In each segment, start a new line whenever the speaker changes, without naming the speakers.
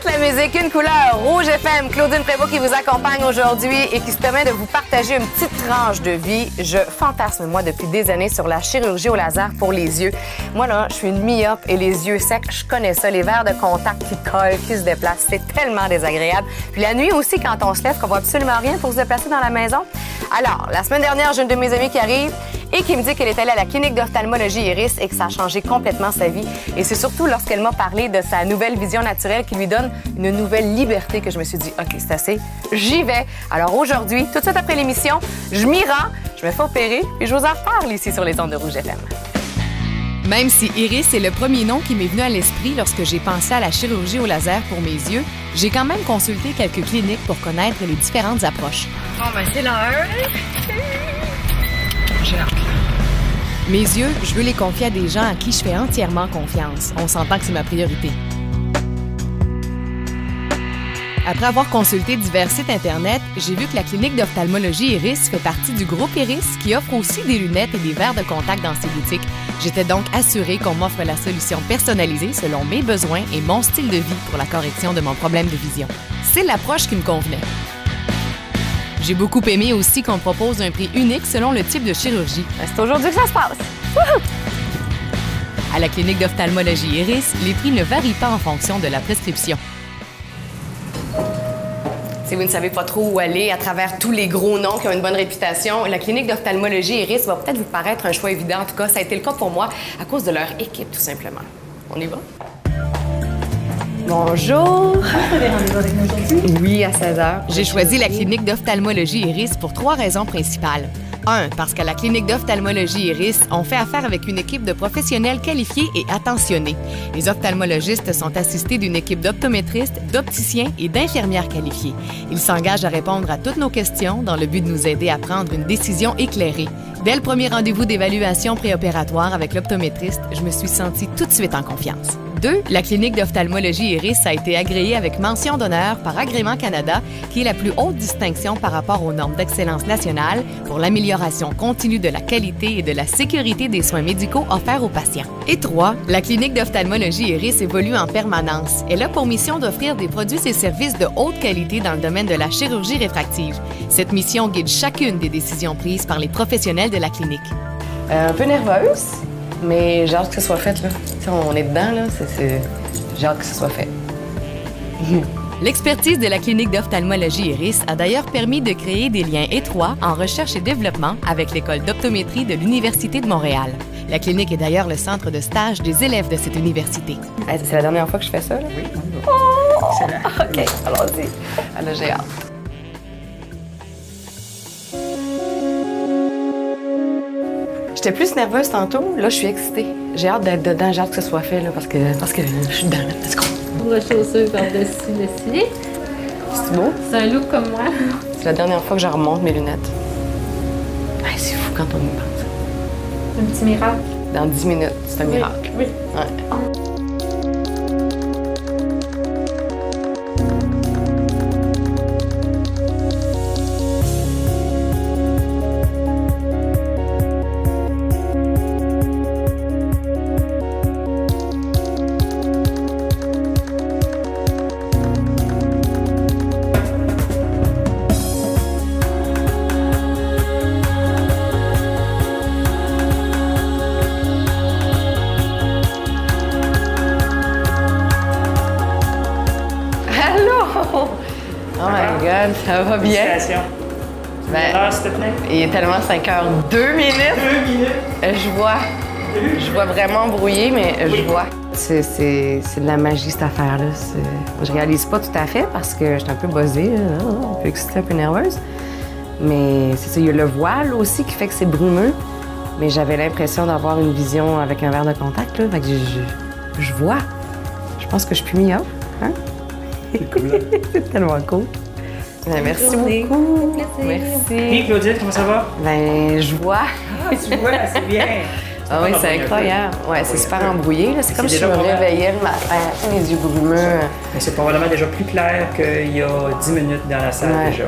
toute la musique, une couleur, Rouge FM. Claudine Prévost qui vous accompagne aujourd'hui et qui se permet de vous partager une petite tranche de vie. Je fantasme, moi, depuis des années sur la chirurgie au laser pour les yeux. Moi, là, je suis une myope et les yeux secs, je connais ça. Les verres de contact qui collent, qui se déplacent, c'est tellement désagréable. Puis la nuit aussi, quand on se lève, qu'on voit absolument rien pour se déplacer dans la maison. Alors, la semaine dernière, j'ai une de mes amies qui arrive et qui me dit qu'elle est allée à la clinique d'ophtalmologie Iris et que ça a changé complètement sa vie. Et c'est surtout lorsqu'elle m'a parlé de sa nouvelle vision naturelle qui lui donne une nouvelle liberté que je me suis dit, OK, c'est assez, j'y vais. Alors aujourd'hui, tout de suite après l'émission, je m'y rends, je me fais opérer et je vous en reparle ici sur les ondes de Rouge FM.
Même si Iris est le premier nom qui m'est venu à l'esprit lorsque j'ai pensé à la chirurgie au laser pour mes yeux, j'ai quand même consulté quelques cliniques pour connaître les différentes approches.
Bon, ben c'est l'heure. J'ai hâte.
Mes yeux, je veux les confier à des gens à qui je fais entièrement confiance. On s'entend que c'est ma priorité. Après avoir consulté divers sites Internet, j'ai vu que la clinique d'ophtalmologie Iris fait partie du groupe Iris qui offre aussi des lunettes et des verres de contact dans ses boutiques. J'étais donc assurée qu'on m'offre la solution personnalisée selon mes besoins et mon style de vie pour la correction de mon problème de vision. C'est l'approche qui me convenait. J'ai beaucoup aimé aussi qu'on propose un prix unique selon le type de chirurgie.
C'est aujourd'hui que ça se passe. Wouhou!
À la clinique d'ophtalmologie Iris, les prix ne varient pas en fonction de la prescription.
Si vous ne savez pas trop où aller à travers tous les gros noms qui ont une bonne réputation, la clinique d'ophtalmologie Iris va peut-être vous paraître un choix évident. En tout cas, ça a été le cas pour moi à cause de leur équipe, tout simplement. On y va? Bonjour!
Vous avez rendez-vous avec nous aujourd'hui?
Oui, à 16h.
J'ai choisi la clinique d'ophtalmologie Iris pour 3 raisons principales. 1. Parce qu'à la clinique d'ophtalmologie Iris, on fait affaire avec une équipe de professionnels qualifiés et attentionnés. Les ophtalmologistes sont assistés d'une équipe d'optométristes, d'opticiens et d'infirmières qualifiées. Ils s'engagent à répondre à toutes nos questions dans le but de nous aider à prendre une décision éclairée. Dès le premier rendez-vous d'évaluation préopératoire avec l'optométriste, je me suis sentie tout de suite en confiance. 2. La clinique d'ophtalmologie Iris a été agréée avec mention d'honneur par Agrément Canada, qui est la plus haute distinction par rapport aux normes d'excellence nationale pour l'amélioration continue de la qualité et de la sécurité des soins médicaux offerts aux patients. Et 3. La clinique d'ophtalmologie Iris évolue en permanence. Elle a pour mission d'offrir des produits et services de haute qualité dans le domaine de la chirurgie réfractive. Cette mission guide chacune des décisions prises par les professionnels de la clinique.
Un peu nerveuse, mais j'ai hâte que ce soit fait, là. T'sais, on est dedans, là. J'ai hâte que ce soit fait.
L'expertise de la clinique d'ophtalmologie Iris a d'ailleurs permis de créer des liens étroits en recherche et développement avec l'école d'optométrie de l'Université de Montréal. La clinique est d'ailleurs le centre de stage des élèves de cette université.
Hey, c'est la dernière fois que je fais ça, là?
Oui.
Oh!
Excellent.
OK, allons-y. Alors, j'ai hâte. J'étais plus nerveuse tantôt. Là, je suis excitée. J'ai hâte d'être dedans. J'ai hâte que ce soit fait, là, parce que je suis dedans, là. Let's go.
Ouvre chaussures par-dessus le slip.
C'est beau?
C'est un look comme moi.
C'est la dernière fois que je remonte mes lunettes. Hey, c'est fou quand on y pense.
Un petit miracle.
Dans 10 minutes, c'est un miracle.
Oui.
Ouais. Oh my God, ça va bien?
Félicitations.
Ben,
L'heure, s'il te plaît.
il est tellement 5h02.
2 minutes.
Je vois vraiment brouillé, mais je vois. C'est de la magie, cette affaire-là. Je réalise pas tout à fait parce que je suis un peu buzzée, un peu excitée, un peu nerveuse. Mais c'est ça, il y a le voile aussi qui fait que c'est brumeux. Mais j'avais l'impression d'avoir une vision avec un verre de contact, là. Fait que je vois. Je pense que je suis mis up. Hein?
C'est cool.
C'est tellement cool. Ben, merci beaucoup. Merci.
Puis, Claudine, comment ça va?
Ben, je vois.
Ah, tu vois, c'est bien.
Ah oui, c'est incroyable. Ouais, c'est super embrouillé. C'est comme si je me réveillais le matin, les yeux brumeux.
Mais c'est probablement déjà plus clair qu'il y a 10 minutes dans la salle
Ouais.
déjà.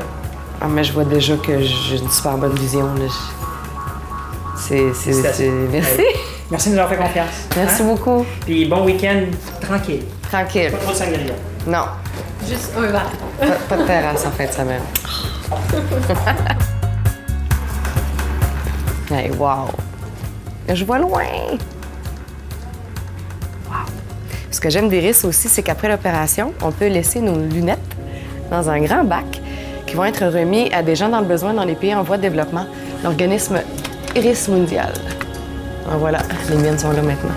Ah, mais je vois déjà que j'ai une super bonne vision. Là. Merci.
Merci de nous avoir fait confiance.
Merci
Hein?
beaucoup.
Puis bon week-end tranquille.
Tranquille.
Pas trop de sangria.
Non.
Juste un verre.
Pas de terrasse en fin de semaine. Hey, wow! Je vois loin! Wow! Ce que j'aime d'Iris aussi, c'est qu'après l'opération, on peut laisser nos lunettes dans un grand bac qui vont être remis à des gens dans le besoin dans les pays en voie de développement. L'organisme Iris Mondial. En voilà, les miennes sont là maintenant.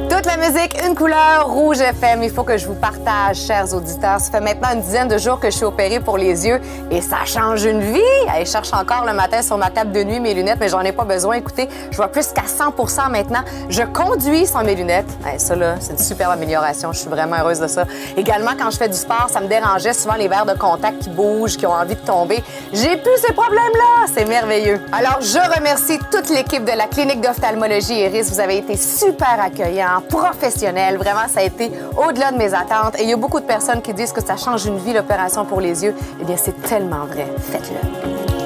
Toute la musique, une couleur, Rouge FM. Il faut que je vous partage, chers auditeurs. Ça fait maintenant une dizaine de jours que je suis opérée pour les yeux et ça change une vie. Je cherche encore le matin sur ma table de nuit mes lunettes, mais j'en ai pas besoin. Écoutez, je vois plus qu'à 100% maintenant. Je conduis sans mes lunettes. Ça, là, c'est une super amélioration. Je suis vraiment heureuse de ça. Également, quand je fais du sport, ça me dérangeait souvent les verres de contact qui bougent, qui ont envie de tomber. J'ai plus ces problèmes-là. C'est merveilleux. Alors, je remercie toute l'équipe de la clinique d'ophtalmologie Iris. Vous avez été super accueillants, professionnels. Vraiment, ça a été au-delà de mes attentes. Et il y a beaucoup de personnes qui disent que ça change une vie, l'opération pour les yeux. Eh bien, c'est tellement vrai. Faites-le.